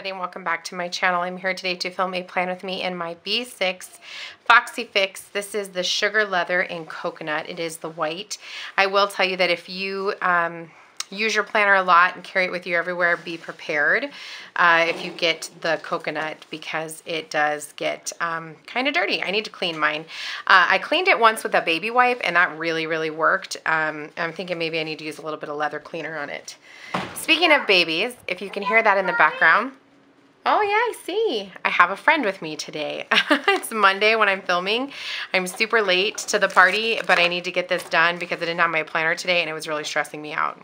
everybody, and welcome back to my channel. I'm here today to film a plan with me in my B6 Foxy Fix. This is the sugar leather in coconut. It is the white. I will tell you that if you use your planner a lot and carry it with you everywhere, be prepared if you get the coconut, because it does get kind of dirty. I need to clean mine. I cleaned it once with a baby wipe, and that really worked. I'm thinking maybe I need to use a little bit of leather cleaner on it. Speaking of babies, if you can hear that in the background, oh yeah, I see. I have a friend with me today. It's Monday when I'm filming. I'm super late to the party, but I need to get this done because I didn't have my planner today and it was really stressing me out.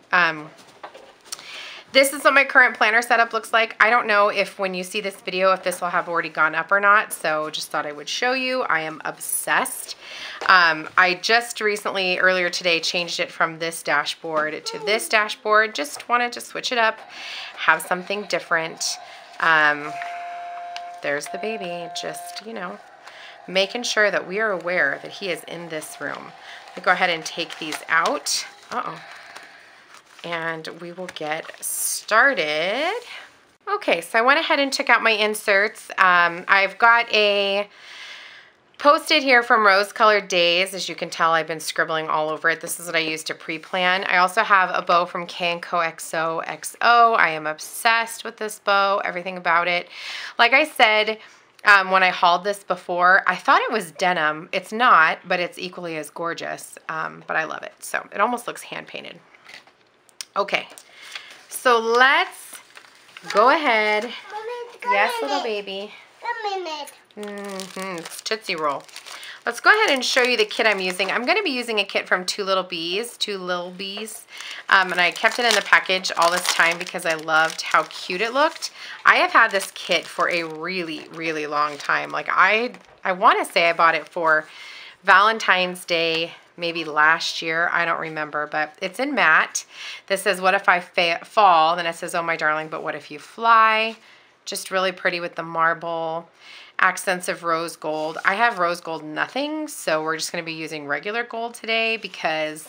This is what my current planner setup looks like. I don't know if when you see this video, if this will have already gone up or not, so just thought I would show you. I am obsessed. I just recently, earlier today, changed it from this dashboard to this dashboard. Just wanted to switch it up, have something different. There's the baby, just, you know, making sure that we are aware that he is in this room. I'll go ahead and take these out. And we will get started. Okay, so I went ahead and took out my inserts. I've got a Post-it here from Rose-Colored Daze. As you can tell, I've been scribbling all over it. This is what I use to pre-plan. I also have a bow from K&Co XOXO. I am obsessed with this bow, everything about it. Like I said, when I hauled this before, I thought it was denim. It's not, but it's equally as gorgeous, but I love it. So it almost looks hand-painted. Okay, so let's go ahead. Yes, little baby. It's Tootsie Roll. Let's go ahead and show you the kit I'm using. I'm going to be using a kit from two Lil Bees. And I kept it in the package all this time because I loved how cute it looked. I have had this kit for a really long time. Like I want to say I bought it for Valentine's Day, maybe last year. I don't remember, but it's in matte. This says, what if I fall? Then it says, oh my darling, but what if you fly? Just really pretty with the marble. Accents of rose gold. I have rose gold nothing, so we're just going to be using regular gold today because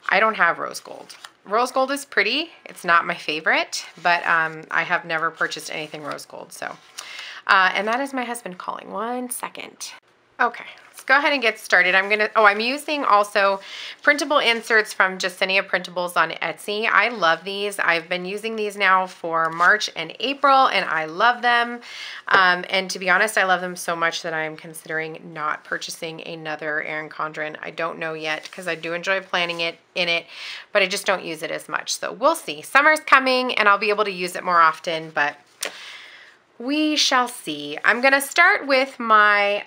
I don't have rose gold. Rose gold is pretty. It's not my favorite, but I have never purchased anything rose gold. So, and that is my husband calling. 1 second. Okay, let's go ahead and get started. I'm using also printable inserts from Jacinia Printables on Etsy. I love these. I've been using these now for March and April, and I love them. And to be honest, I love them so much that I'm considering not purchasing another Erin Condren. I don't know yet because I do enjoy planning it in it, but I just don't use it as much. So we'll see. Summer's coming, and I'll be able to use it more often, but we shall see. I'm going to start with my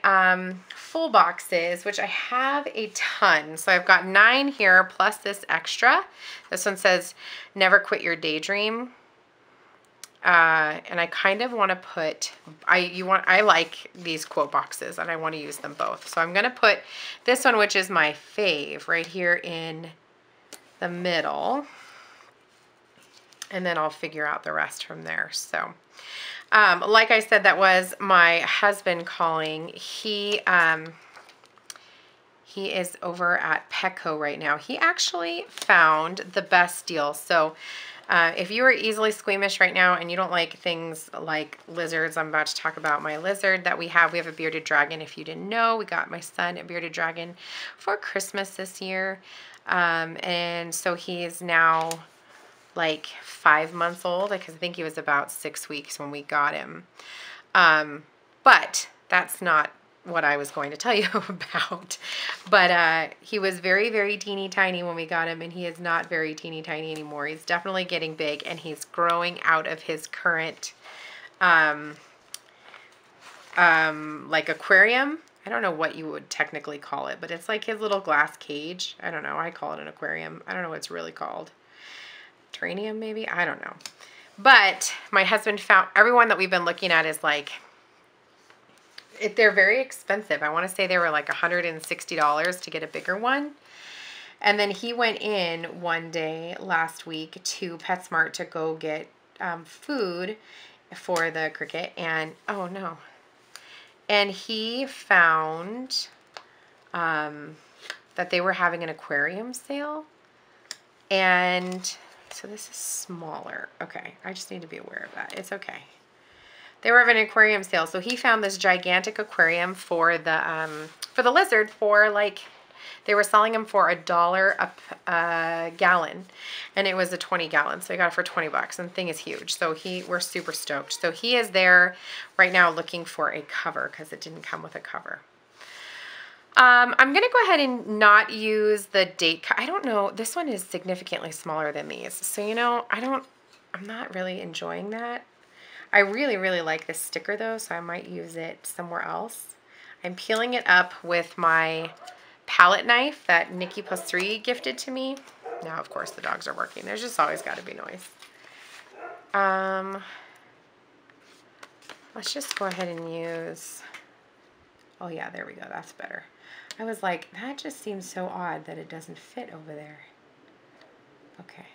full boxes, which I have a ton. So I've got 9 here plus this extra. This one says, never quit your daydream. And I kind of want to put, I like these quote boxes and I want to use them both. So I'm going to put this one, which is my fave, right here in the middle. And then I'll figure out the rest from there. So like I said, that was my husband calling. He is over at Petco right now. He actually found the best deal. So if you are easily squeamish right now and you don't like things like lizards, I'm about to talk about my lizard that we have. We have a bearded dragon. If you didn't know, we got my son a bearded dragon for Christmas this year. And so he is now like 5 months old, because I think he was about 6 weeks when we got him. But that's not what I was going to tell you about. But he was very teeny tiny when we got him, and he is not very teeny tiny anymore. He's definitely getting big, and he's growing out of his current like aquarium. I don't know what you would technically call it, but it's like his little glass cage. I don't know. I call it an aquarium. I don't know what it's really called. Terrarium maybe? I don't know. But my husband found, everyone that we've been looking at is like, they're very expensive. I want to say they were like $160 to get a bigger one. And then he went in one day last week to PetSmart to go get food for the cricket, and oh no. And he found that they were having an aquarium sale, and so this is smaller. Okay, I just need to be aware of that. It's okay. They were having an aquarium sale, so he found this gigantic aquarium for the lizard for like, they were selling them for $1 a gallon, and it was a 20-gallon, so he got it for 20 bucks, and the thing is huge. So we're super stoked. So he is there right now looking for a cover because it didn't come with a cover. I'm going to go ahead and not use the date. I don't know. This one is significantly smaller than these. So, you know, I'm not really enjoying that. I really, really like this sticker though, so I might use it somewhere else. I'm peeling it up with my palette knife that Nikki +3 gifted to me. Now, of course, the dogs are working. There's just always got to be noise. Let's just go ahead and use, oh yeah, there we go. That's better. I was like, that just seems so odd that it doesn't fit over there. Okay.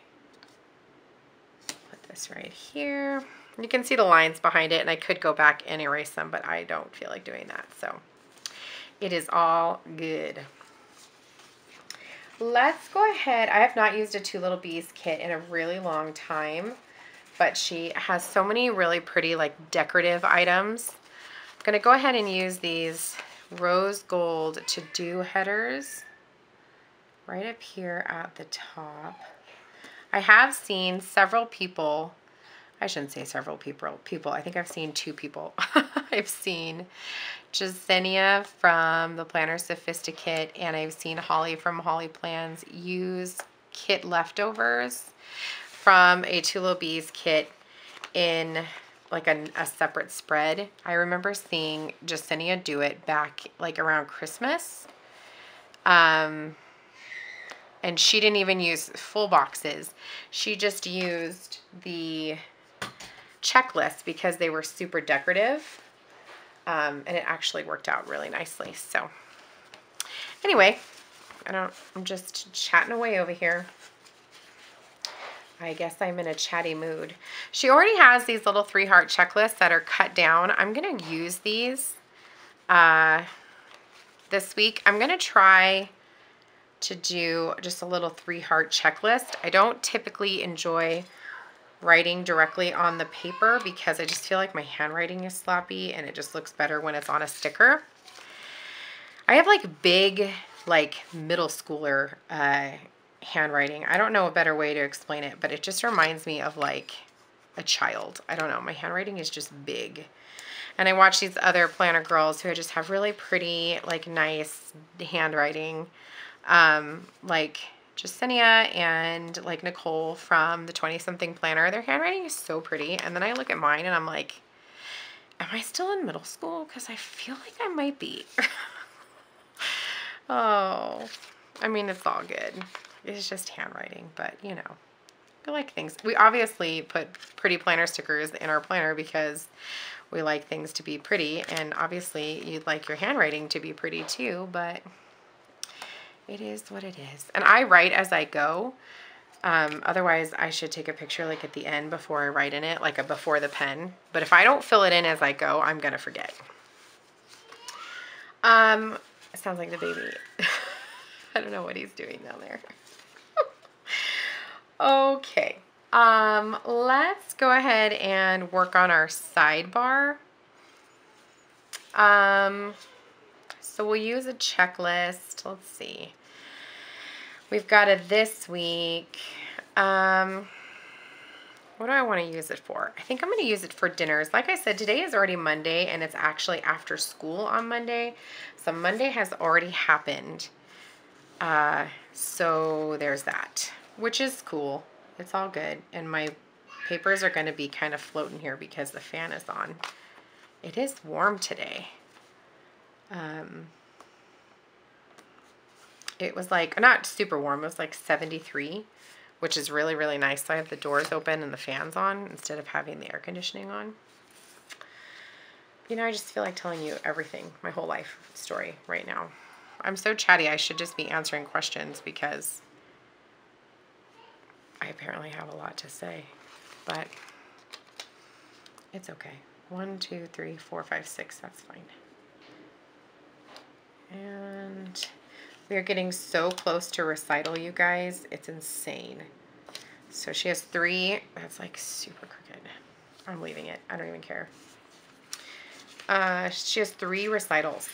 Put this right here. You can see the lines behind it, and I could go back and erase them, but I don't feel like doing that. So it is all good. Let's go ahead. I have not used a Two Little Bees kit in a really long time, but she has so many really pretty like decorative items. I'm going to go ahead and use these rose gold to-do headers right up here at the top. I have seen several people, I shouldn't say several people, I think I've seen 2 people. I've seen Jasenia from the Planner Sophisticate, and I've seen Holly from Holly Plans use kit leftovers from a Two Little Bees kit in like a separate spread. I remember seeing Jasenia do it back like around Christmas. And she didn't even use full boxes. She just used the checklist because they were super decorative. And it actually worked out really nicely. So anyway, I'm just chatting away over here. I guess I'm in a chatty mood. She already has these little 3-heart checklists that are cut down. I'm going to use these this week. I'm going to try to do just a little 3-heart checklist. I don't typically enjoy writing directly on the paper because I just feel like my handwriting is sloppy and it just looks better when it's on a sticker. I have like big, like middle schooler handwriting. I don't know a better way to explain it, but it just reminds me of like a child. I don't know. My handwriting is just big. And I watch these other planner girls who just have really pretty, like nice handwriting. Like Jasenia and like Nicole from the 20-something planner. Their handwriting is so pretty. And then I look at mine and I'm like, am I still in middle school? Because I feel like I might be. Oh, I mean, it's all good. It's just handwriting, but you know, I like things. We obviously put pretty planner stickers in our planner because we like things to be pretty, and obviously you'd like your handwriting to be pretty too, but it is what it is. And I write as I go. Otherwise I should take a picture like at the end before I write in it, like a before the pen. But if I don't fill it in as I go, I'm gonna forget. It sounds like the baby. I don't know what he's doing down there. Okay. Let's go ahead and work on our sidebar. So we'll use a checklist. Let's see. We've got a this week. What do I want to use it for? I think I'm going to use it for dinners. Like I said, today is already Monday, and it's actually after school on Monday. So Monday has already happened. So there's that, which is cool. It's all good. And my papers are going to be kind of floating here because the fan is on. It is warm today. It was like, not super warm, it was like 73, which is really, really nice. So I have the doors open and the fans on instead of having the air conditioning on. You know, I just feel like telling you everything, my whole life story right now. I'm so chatty, I should just be answering questions because I apparently have a lot to say, but it's okay. 1, 2, 3, 4, 5, 6, that's fine. And we are getting so close to recital, you guys. It's insane. So she has 3. That's like super crooked. I'm leaving it. I don't even care. She has 3 recitals.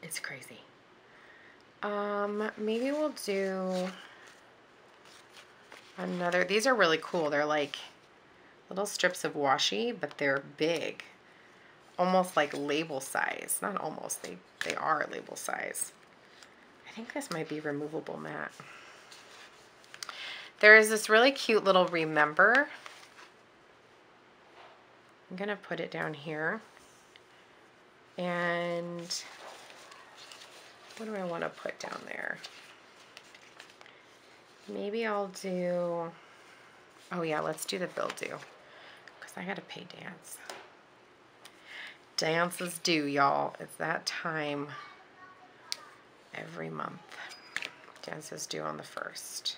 It's crazy. Maybe we'll do another. These are really cool. They're like little strips of washi, but they're big. Almost like label size. Not almost, they are label size. I think this might be removable matte. There is this really cute little remember. I'm gonna put it down here. And what do I want to put down there? Maybe I'll do, oh yeah, let's do the bill due, because I gotta pay Dance. Dance is due, y'all. It's that time every month. Dance is due on the 1st.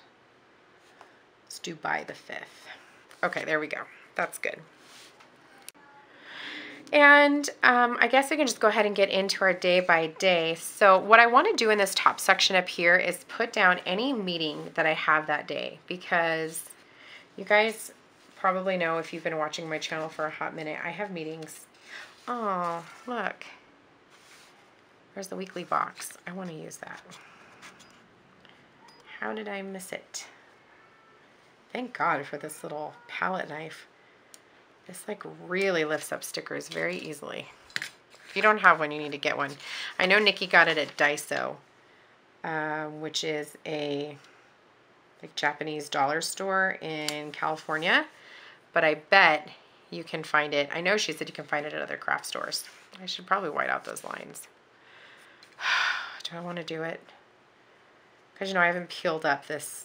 It's due by the 5th. Okay, there we go. That's good. And I guess we can just go ahead and get into our day by day. So what I want to do in this top section up here is put down any meeting that I have that day, because you guys probably know, if you've been watching my channel for a hot minute, I have meetings. Oh, look. There's the weekly box. I want to use that. How did I miss it? Thank God for this little palette knife. This like really lifts up stickers very easily. If you don't have one, you need to get one. I know Nikki got it at Daiso, which is a like Japanese dollar store in California, but I bet you can find it. I know she said you can find it at other craft stores. I should probably white out those lines. Do I want to do it? Because, you know, I haven't peeled up this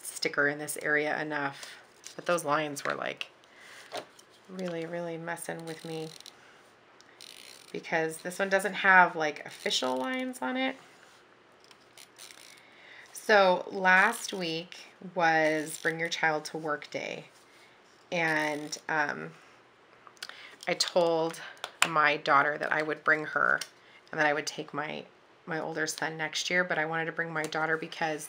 sticker in this area enough, but those lines were like really messing with me, because this one doesn't have like official lines on it. So last week was Bring Your Child to Work Day, and I told my daughter that I would bring her and that I would take my older son next year, but I wanted to bring my daughter because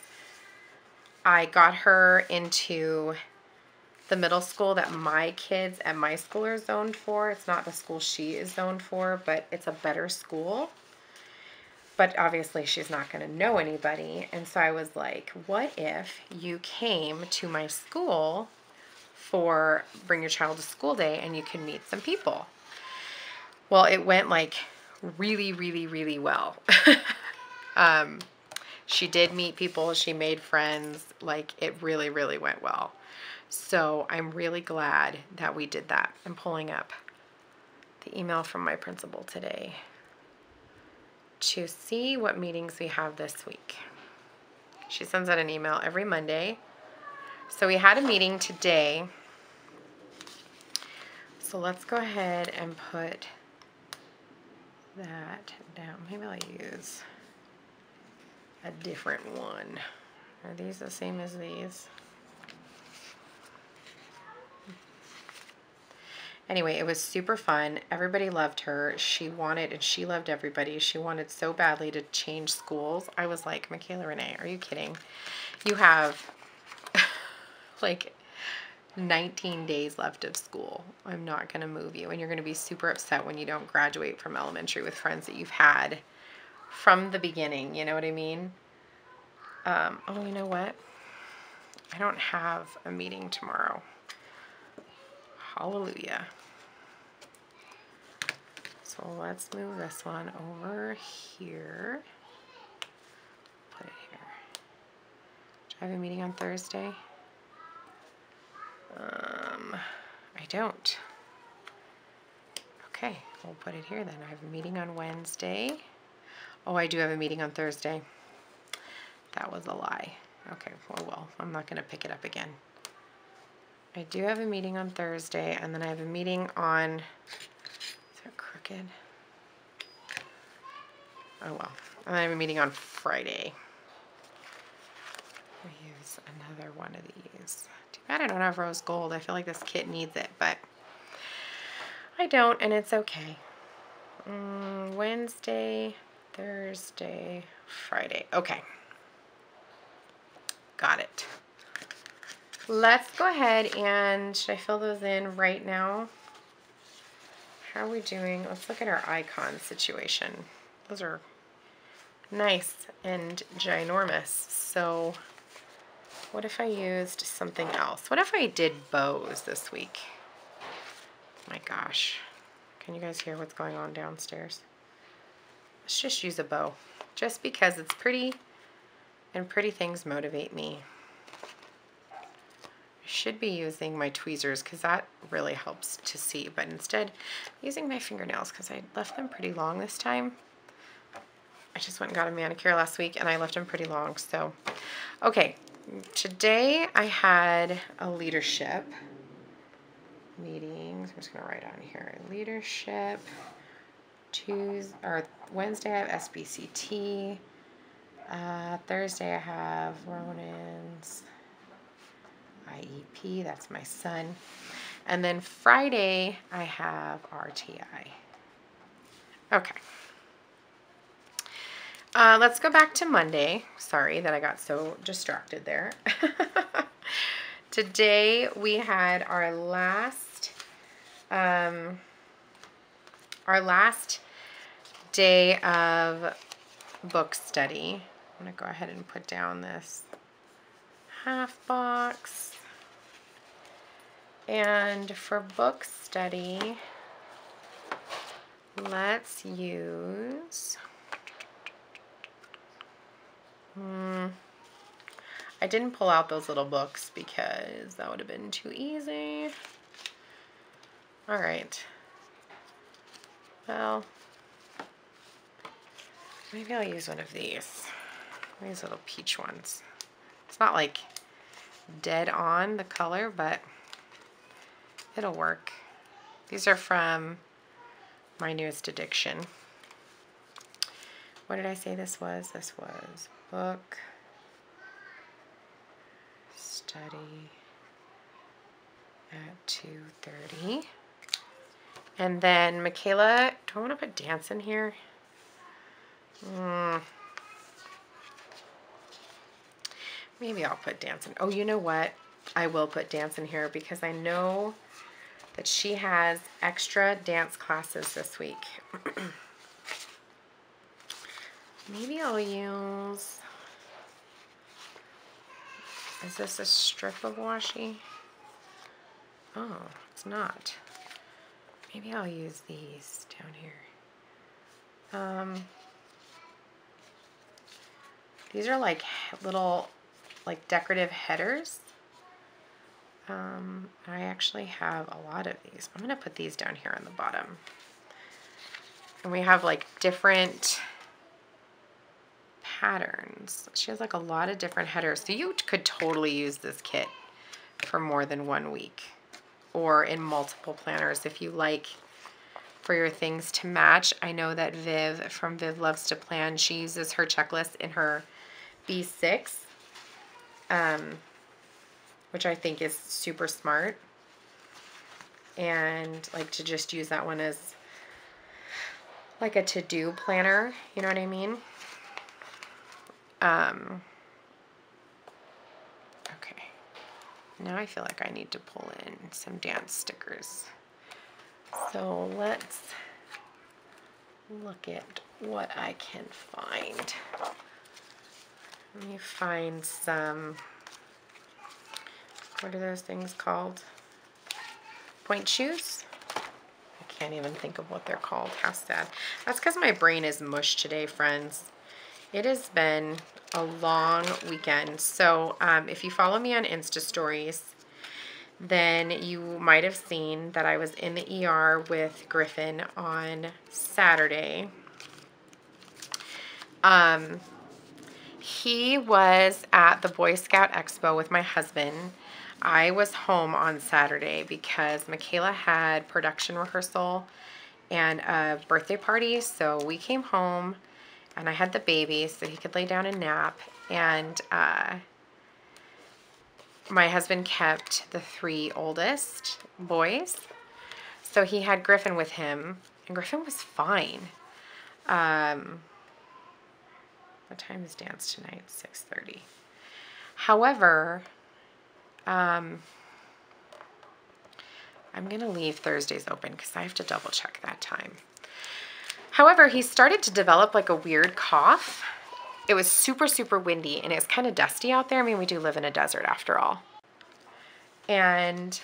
I got her into the middle school that my kids at my school are zoned for. It's not the school she is zoned for, but it's a better school. But obviously she's not going to know anybody. And so I was like, what if you came to my school for Bring Your Child to School Day and you can meet some people? Well, it went like really well. She did meet people. She made friends. Like, it really went well. So I'm really glad that we did that. I'm pulling up the email from my principal today to see what meetings we have this week. She sends out an email every Monday. So we had a meeting today. So let's go ahead and put that down. Maybe I'll use a different one. Are these the same as these? Anyway, it was super fun. Everybody loved her. She wanted, and she loved everybody. She wanted so badly to change schools. I was like, Michaela Renee, are you kidding? You have like 19 days left of school. I'm not going to move you. And you're going to be super upset when you don't graduate from elementary with friends that you've had from the beginning. You know what I mean? Oh, you know what? I don't have a meeting tomorrow. Hallelujah. So let's move this one over here. Put it here. Do I have a meeting on Thursday? I don't. Okay, we'll put it here then. I have a meeting on Wednesday. Oh, I do have a meeting on Thursday. That was a lie. Okay, well, I'm not going to pick it up again. I do have a meeting on Thursday, and then I have a meeting on, is that crooked? Oh well. And then I have a meeting on Friday. We'll use another one of these. Too bad I don't have rose gold. I feel like this kit needs it, but I don't, and it's okay. Wednesday, Thursday, Friday. Okay. Got it. Let's go ahead and, should I fill those in right now? how are we doing? Let's look at our icon situation. Those are nice and ginormous. So what if I used something else? What if I did bows this week? My gosh. Can you guys hear what's going on downstairs? Let's just use a bow. Just because it's pretty and pretty things motivate me. I should be using my tweezers because that really helps to see, but instead using my fingernails because I left them pretty long this time. I just went and got a manicure last week and I left them pretty long. So, okay, today I had a leadership meeting. So I'm just going to write on here, leadership. Wednesday I have SBCT. Thursday I have Ronan's IEP, that's my son. And then Friday I have RTI. Okay. Let's go back to Monday. Sorry that I got so distracted there. Today we had our last day of book study. I'm going to go ahead and put down this half box. And for book study, let's use... I didn't pull out those little books because that would have been too easy. All right. Well, maybe I'll use one of these little peach ones. It's not like dead on the color, but it'll work. These are from my newest addiction. What did I say this was? This was book study at 2:30. And then Michaela, do I want to put dance in here? Maybe I'll put dance in. Oh, you know what? I will put dance in here because I know that she has extra dance classes this week. Maybe I'll use... Is this a strip of washi? Oh, it's not. Maybe I'll use these down here. These are like little, like decorative headers. I actually have a lot of these. I'm going to put these down here on the bottom. And we have like different patterns. She has like a lot of different headers. So you could totally use this kit for more than 1 week or in multiple planners if you like for your things to match. I know that Viv from Viv Loves to Plan, she uses her checklist in her B6, which I think is super smart. And like to just use that one as like a to-do planner, you know what I mean? Okay, now I feel like I need to pull in some dance stickers. So let's look at what I can find. Let me find some, what are those things called? Point shoes? I can't even think of what they're called. How sad. That's because my brain is mush today, friends. It has been a long weekend. So if you follow me on Insta stories, then you might have seen that I was in the ER with Griffin on Saturday. He was at the Boy Scout Expo with my husband. I was home on Saturday because Michaela had production rehearsal and a birthday party. So we came home and I had the baby so he could lay down and nap. And my husband kept the 3 oldest boys. So he had Griffin with him, and Griffin was fine. What time is dance tonight? 6:30. However, I I'm going to leave Thursdays open because I have to double check that time. However, he started to develop like a weird cough. It was super, super windy and it was kind of dusty out there. I mean, we do live in a desert after all. And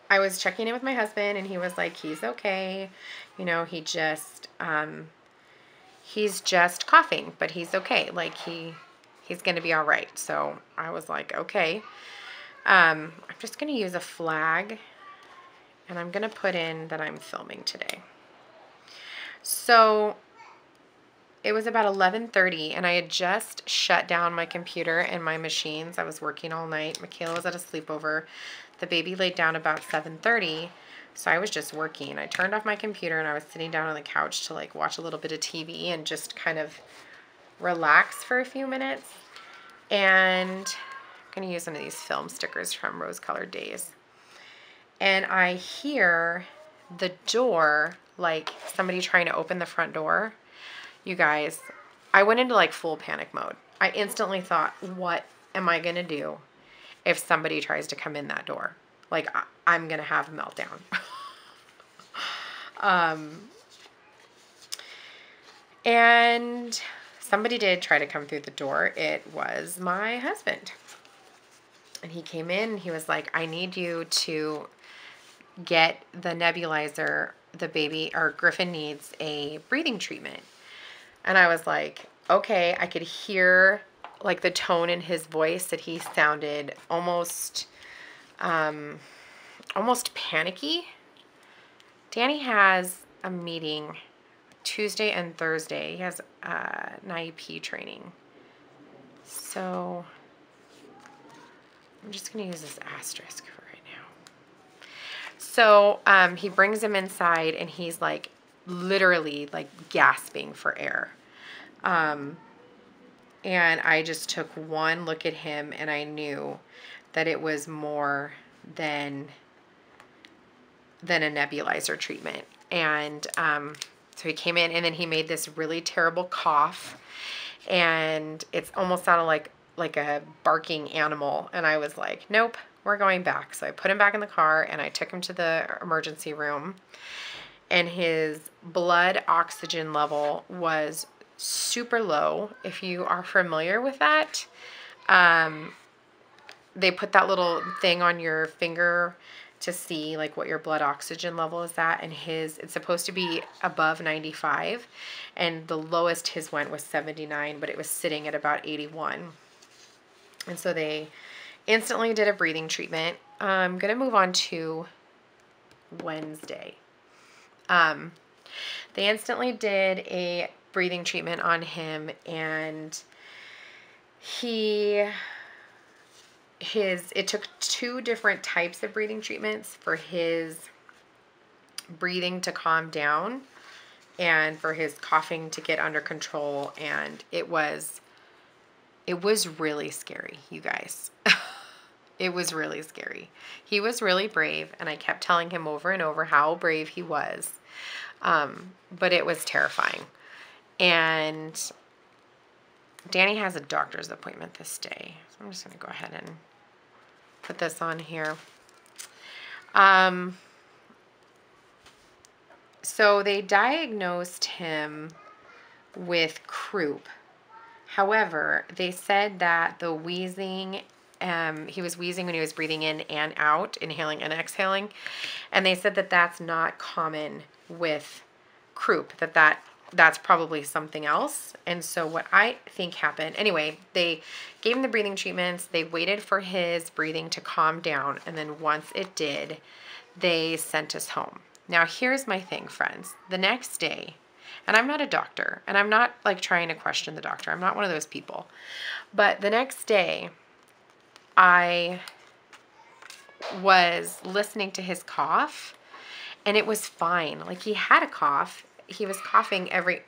I was checking in with my husband and he was like, he's okay. You know, he's just coughing, but he's okay. Like he's going to be all right. So I was like, okay. I'm just going to use a flag and I'm going to put in that I'm filming today. So it was about 11:30 and I had just shut down my computer and my machines. I was working all night. Michaela was at a sleepover. The baby laid down about 7:30. So I was just working. I turned off my computer and I was sitting down on the couch to like watch a little bit of TV and just kind of relax for a few minutes. And I'm going to use some of these film stickers from Rose Colored Daze. And I hear the door, like somebody trying to open the front door. You guys, I went into like full panic mode. I instantly thought, what am I going to do if somebody tries to come in that door? Like, I'm going to have a meltdown. And somebody did try to come through the door. It was my husband. And he came in and he was like, I need you to get the nebulizer. The baby, or Griffin, needs a breathing treatment. And I was like, okay. I could hear like the tone in his voice that he sounded almost panicky. Danny has a meeting Tuesday and Thursday. He has an IEP training. So I'm just going to use this asterisk for right now. So he brings him inside and he's like literally like gasping for air. And I just took one look at him and I knew that it was more than a nebulizer treatment. And so he came in and then he made this really terrible cough and it's almost sounded like a barking animal. And I was like, nope, we're going back. So I put him back in the car and I took him to the emergency room and his blood oxygen level was super low. If you are familiar with that, they put that little thing on your finger to see like what your blood oxygen level is at, and it's supposed to be above 95, and the lowest his went was 79, but it was sitting at about 81. And so they instantly did a breathing treatment. I'm gonna move on to Wednesday. They instantly did a breathing treatment on him, and it took 2 different types of breathing treatments for his breathing to calm down and for his coughing to get under control. And it was really scary, you guys. It was really scary. He was really brave, and I kept telling him over and over how brave he was. But it was terrifying. And Danny has a doctor's appointment this day. So I'm just going to go ahead and put this on here. So they diagnosed him with croup. However, they said that the wheezing, he was wheezing when he was breathing in and out, inhaling and exhaling. And they said that that's not common with croup, that's probably something else. And so what I think happened, anyway, they gave him the breathing treatments. They waited for his breathing to calm down. And then once it did, they sent us home. Now, here's my thing, friends. The next day, and I'm not a doctor, and I'm not like trying to question the doctor. I'm not one of those people. But the next day, I was listening to his cough, and it was fine. Like, he had a cough. He was coughing every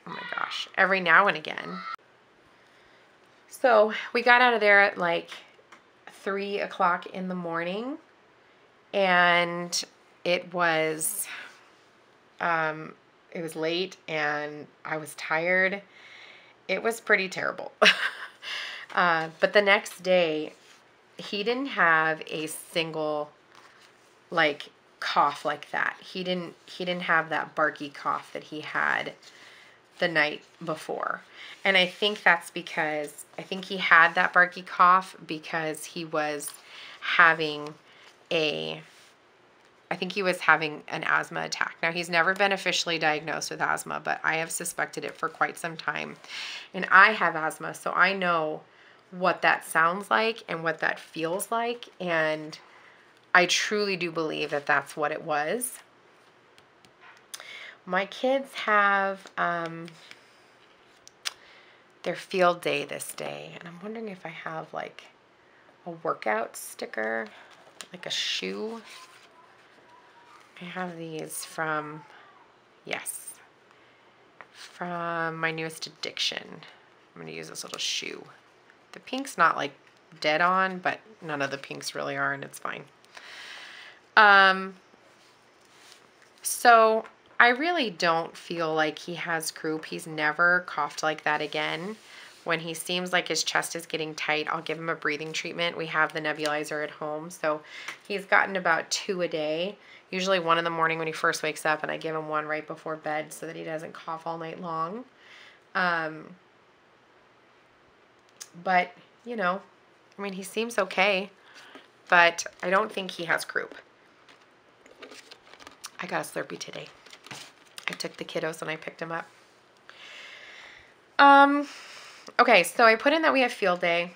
now and again. So we got out of there at like 3 o'clock in the morning, and it was late and I was tired. It was pretty terrible. But the next day, he didn't have a single like cough like that. He didn't have that barky cough that he had the night before. And I think that's because, I think he had that barky cough because he was having I think he was having an asthma attack. Now, he's never been officially diagnosed with asthma, but I have suspected it for quite some time. And I have asthma, so I know what that sounds like and what that feels like. And I truly do believe that that's what it was. My kids have their field day this day, and I'm wondering if I have like a workout sticker, like a shoe. I have these from, yes, from my newest addiction. I'm going to use this little shoe. The pink's not like dead on, but none of the pinks really are, and it's fine. So I really don't feel like he has croup. He's never coughed like that again. When he seems like his chest is getting tight, I'll give him a breathing treatment. We have the nebulizer at home, so he's gotten about 2 a day. Usually 1 in the morning when he first wakes up, and I give him 1 right before bed so that he doesn't cough all night long. But, you know, I mean, he seems okay, but I don't think he has croup. I got a Slurpee today. I took the kiddos and I picked them up. Okay, so I put in that we have field day.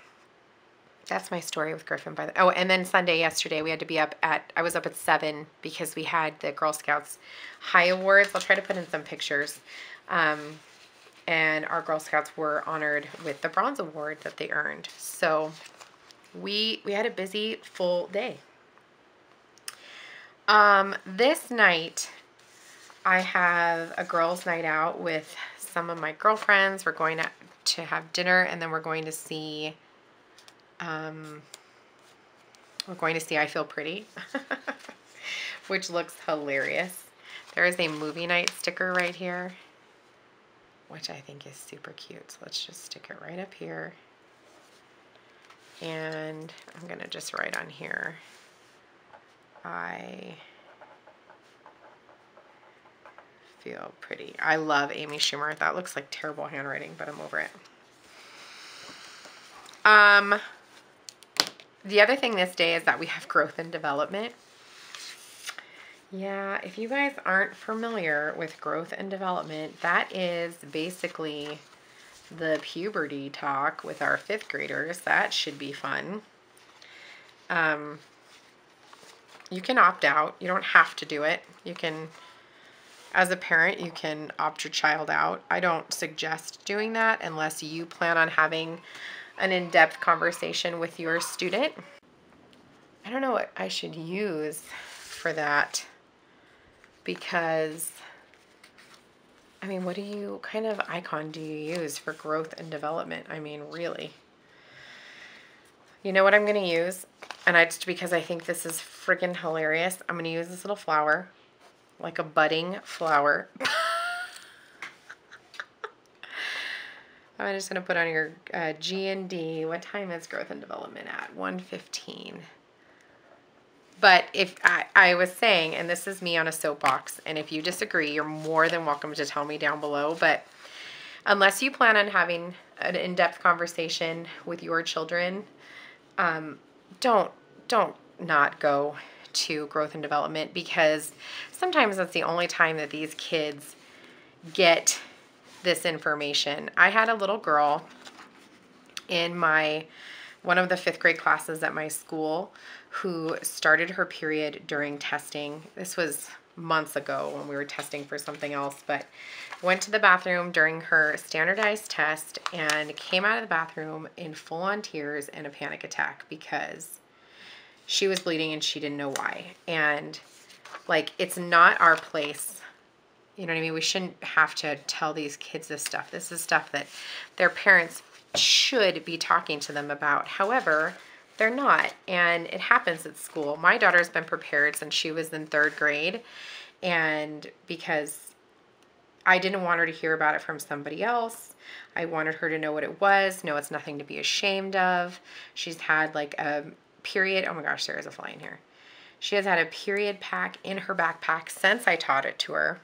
That's my story with Griffin, by the way. Oh, and then Sunday yesterday, we had to be up at, I was up at 7 because we had the Girl Scouts High Awards. I'll try to put in some pictures. And our Girl Scouts were honored with the Bronze Award that they earned. So we had a busy, full day. This night, I have a girls' night out with some of my girlfriends. We're going to have dinner, and then we're going to see I Feel Pretty, which looks hilarious. There is a movie night sticker right here, which I think is super cute. So let's just stick it right up here. And I'm going to just write on here, I Feel Pretty. I love Amy Schumer. That looks like terrible handwriting, but I'm over it. The other thing this day is that we have growth and development. Yeah, if you guys aren't familiar with growth and development, that is basically the puberty talk with our 5th graders. That should be fun. You can opt out. You don't have to do it. You can, as a parent, you can opt your child out. I don't suggest doing that unless you plan on having an in-depth conversation with your student. I don't know what I should use for that because, I mean, what kind of icon do you use for growth and development? I mean, really. You know what I'm going to use? And just because I think this is friggin' hilarious, I'm going to use this little flower, like a budding flower. I'm just going to put on your G&D. What time is growth and development at? 1:15. But if I was saying, and this is me on a soapbox, and if you disagree, you're more than welcome to tell me down below. But unless you plan on having an in-depth conversation with your children, don't not go to growth and development, because sometimes that's the only time that these kids get this information. I had a little girl in one of the 5th grade classes at my school who started her period during testing. This was months ago when we were testing for something else, but went to the bathroom during her standardized test and came out of the bathroom in full-on tears and a panic attack because she was bleeding and she didn't know why. And like, it's not our place. You know what I mean? We shouldn't have to tell these kids this stuff. This is stuff that their parents should be talking to them about. However, they're not, and it happens at school. My daughter's been prepared since she was in 3rd grade, and because I didn't want her to hear about it from somebody else, I wanted her to know what it was. No, it's nothing to be ashamed of. She's had like a period. Oh my gosh, there is a fly in here. She has had a period pack in her backpack since I taught it to her.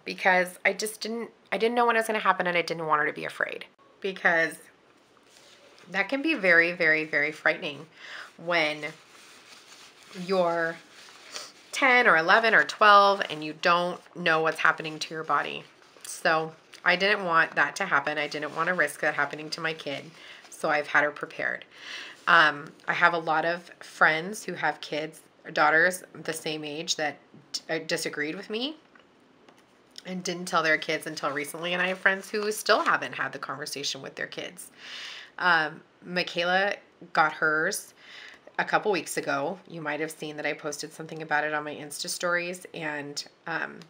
Because I didn't know when it was going to happen, and I didn't want her to be afraid, because that can be very, very, very frightening when you're 10 or 11 or 12 and you don't know what's happening to your body. So I didn't want that to happen. I didn't want to risk that happening to my kid. So I've had her prepared. I have a lot of friends who have kids, daughters the same age, that disagreed with me and didn't tell their kids until recently. And I have friends who still haven't had the conversation with their kids. Michaela got hers a couple weeks ago. You might have seen that I posted something about it on my Insta stories, and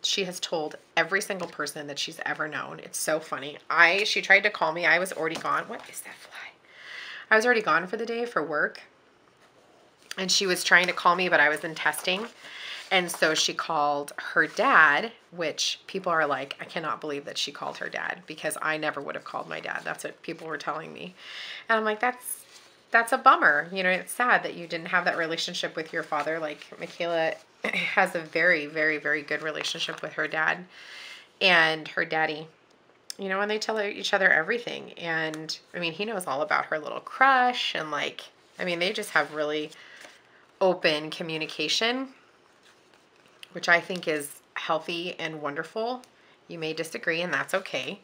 she has told every single person that she's ever known. It's so funny. She tried to call me. I was already gone. What is that fly? I was already gone for the day for work, and she was trying to call me, but I was in testing. And so she called her dad, which people are like, I cannot believe that she called her dad, because I never would have called my dad. That's what people were telling me. And I'm like, that's a bummer. You know, it's sad that you didn't have that relationship with your father. Like, Michaela has a very, very, very good relationship with her dad and her daddy, you know, and they tell each other everything. And I mean, he knows all about her little crush, and like, I mean, they just have really open communication, which I think is healthy and wonderful. You may disagree, and that's okay.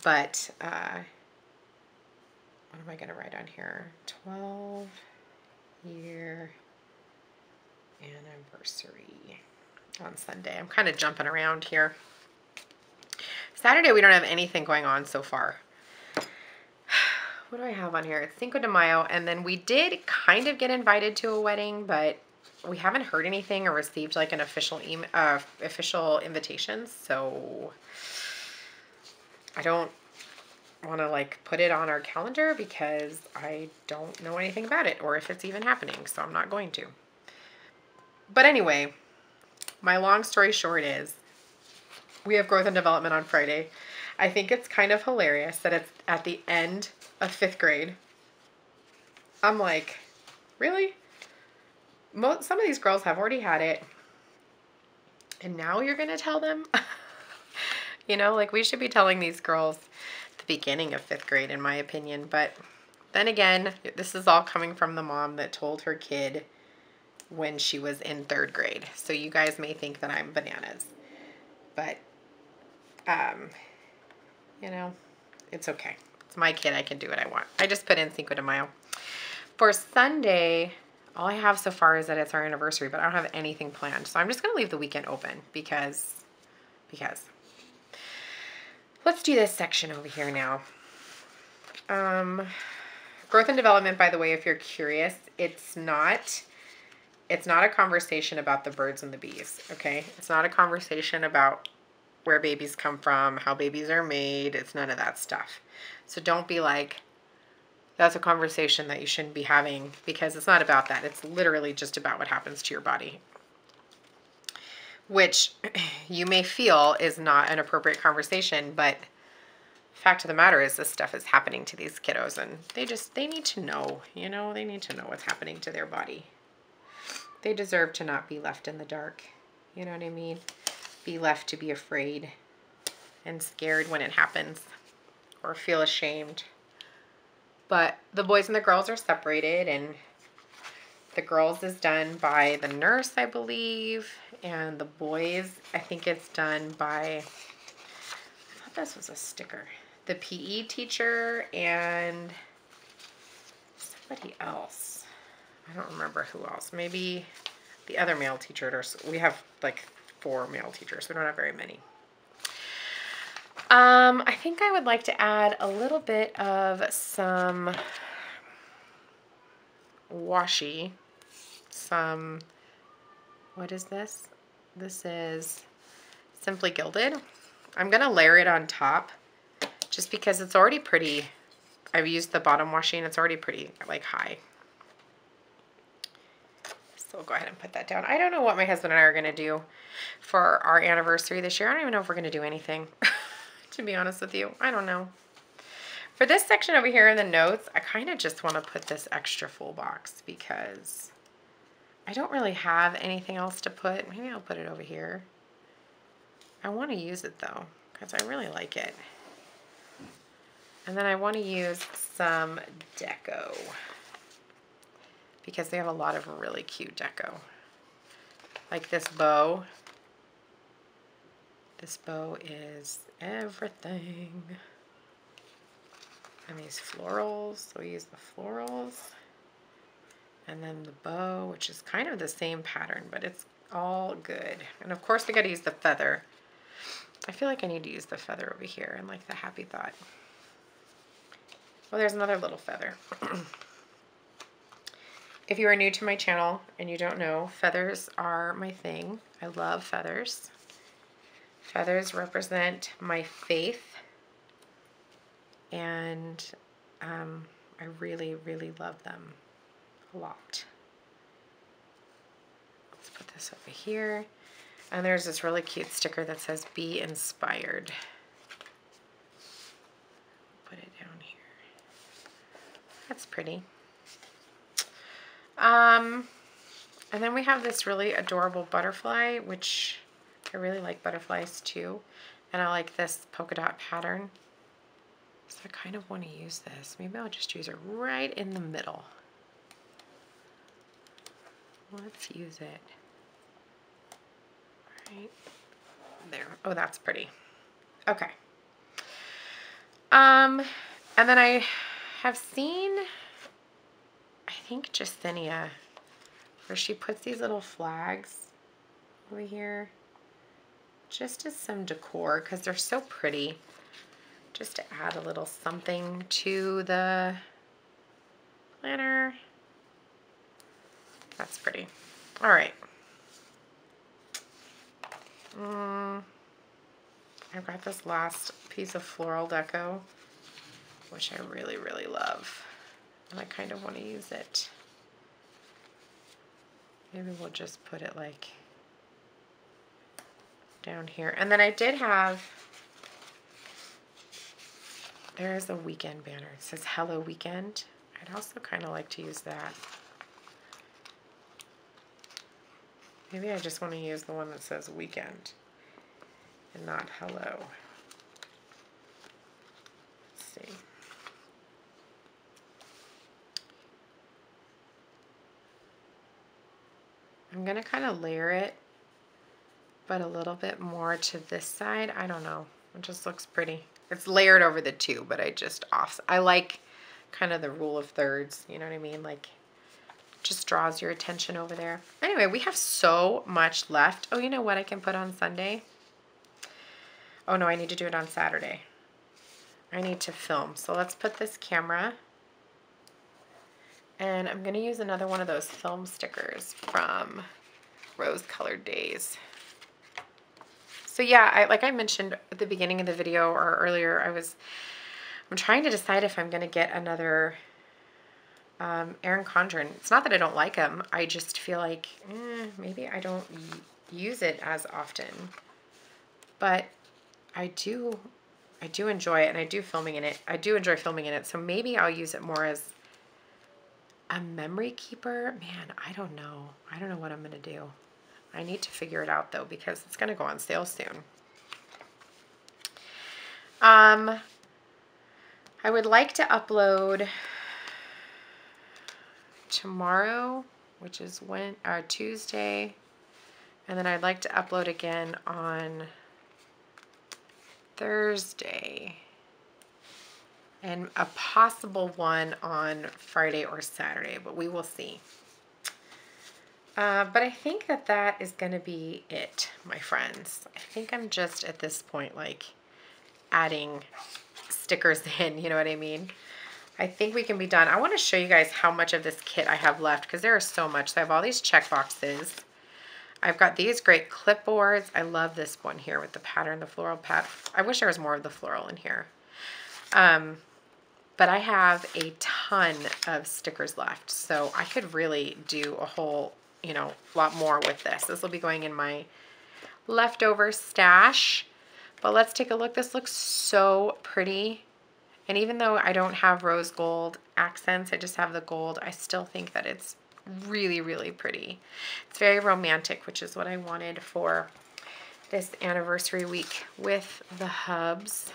But, what am I going to write on here? 12-year anniversary on Sunday. I'm kind of jumping around here. Saturday, we don't have anything going on so far. What do I have on here? It's Cinco de Mayo, and then we did kind of get invited to a wedding, but we haven't heard anything or received like an official invitation, so I don't want to like put it on our calendar because I don't know anything about it or if it's even happening, so I'm not going to. But anyway, my long story short is we have growth and development on Friday. I think it's kind of hilarious that it's at the end of 5th grade. I'm like, really? Some of these girls have already had it, and now you're going to tell them? You know, like, we should be telling these girls the beginning of 5th grade, in my opinion. But then again, this is all coming from the mom that told her kid when she was in 3rd grade. So you guys may think that I'm bananas. But, you know, it's okay. It's my kid. I can do what I want. I just put in Cinco de Mayo. For Sunday, all I have so far is that it's our anniversary, but I don't have anything planned. So I'm just going to leave the weekend open because. Let's do this section over here now. Growth and development, by the way, if you're curious, it's not a conversation about the birds and the bees, okay? It's not a conversation about where babies come from, how babies are made. It's none of that stuff. So don't be like, that's a conversation that you shouldn't be having, because it's not about that. It's literally just about what happens to your body, which you may feel is not an appropriate conversation, but fact of the matter is this stuff is happening to these kiddos, and they need to know, you know, they need to know what's happening to their body. They deserve to not be left in the dark. You know what I mean? Be left to be afraid and scared when it happens, or feel ashamed. But the boys and the girls are separated, and the girls is done by the nurse, I believe, and the boys, I think it's done by, I thought this was a sticker, the PE teacher and somebody else. I don't remember who else. Maybe the other male teacher. We have like 4 male teachers. We don't have very many. I think I would like to add a little bit of some washi. What is this? This is Simply Gilded. I'm going to layer it on top just because it's already pretty. I've used the bottom washi and it's already pretty like high. So we'll go ahead and put that down. I don't know what my husband and I are going to do for our anniversary this year. I don't even know if we're going to do anything. To be honest with you, I don't know. For this section over here in the notes, I kind of just want to put this extra full box because I don't really have anything else to put. Maybe I'll put it over here. I want to use it though, because I really like it. And then I want to use some deco, because they have a lot of really cute deco. Like this bow. This bow is everything. And these florals, so we use the florals. And then the bow, which is kind of the same pattern, but it's all good. And of course we got to use the feather. I feel like I need to use the feather over here and like the happy thought. Well, there's another little feather. If you are new to my channel and you don't know, feathers are my thing. I love feathers. Feathers represent my faith. And I really, really love them a lot. Let's put this over here. And there's this really cute sticker that says "Be inspired." Put it down here. That's pretty. And then we have this really adorable butterfly, which I really like butterflies too. And I like this polka dot pattern. So I kind of want to use this. Maybe I'll just use it right in the middle. Let's use it right there. Oh, that's pretty. Okay. And then I have seen, I think Jacinia, where she puts these little flags over here just as some decor, because they're so pretty. Just to add a little something to the planner. That's pretty. All right. I've got this last piece of floral deco, which I really, really love. And I kind of want to use it. Maybe we'll just put it like down here. And then I did have, there's a weekend banner. It says "Hello Weekend." I'd also kind of like to use that. Maybe I just want to use the one that says "Weekend" and not "Hello." Let's see. I'm going to kind of layer it, but a little bit more to this side. I don't know. It just looks pretty. It's layered over the two, but I like kind of the rule of thirds, you know what I mean? Like, just draws your attention over there. Anyway, we have so much left. Oh, you know what I can put on Sunday? Oh no, I need to do it on Saturday. I need to film. So let's put this camera, and I'm gonna use another one of those film stickers from Rose Colored Daze. So yeah, like I mentioned at the beginning of the video or earlier, I'm trying to decide if I'm going to get another Erin Condren. It's not that I don't like them. I just feel like maybe I don't use it as often. But I do enjoy it, and I do enjoy filming in it. So maybe I'll use it more as a memory keeper. Man, I don't know. I don't know what I'm going to do. I need to figure it out though, because it's going to go on sale soon. I would like to upload tomorrow, which is Tuesday, and then I'd like to upload again on Thursday, and a possible one on Friday or Saturday, but we will see. But I think that is going to be it, my friends. I think I'm just at this point like adding stickers in, you know what I mean? I think we can be done. I want to show you guys how much of this kit I have left, because there is so much. So I have all these check boxes. I've got these great clipboards. I love this one here with the pattern, the floral pattern. I wish there was more of the floral in here. But I have a ton of stickers left, so I could really do a whole, you know, lot more with this. This will be going in my leftover stash. But let's take a look. This looks so pretty. And even though I don't have rose gold accents, I just have the gold, I still think that it's really, really pretty. It's very romantic, which is what I wanted for this anniversary week with the hubs.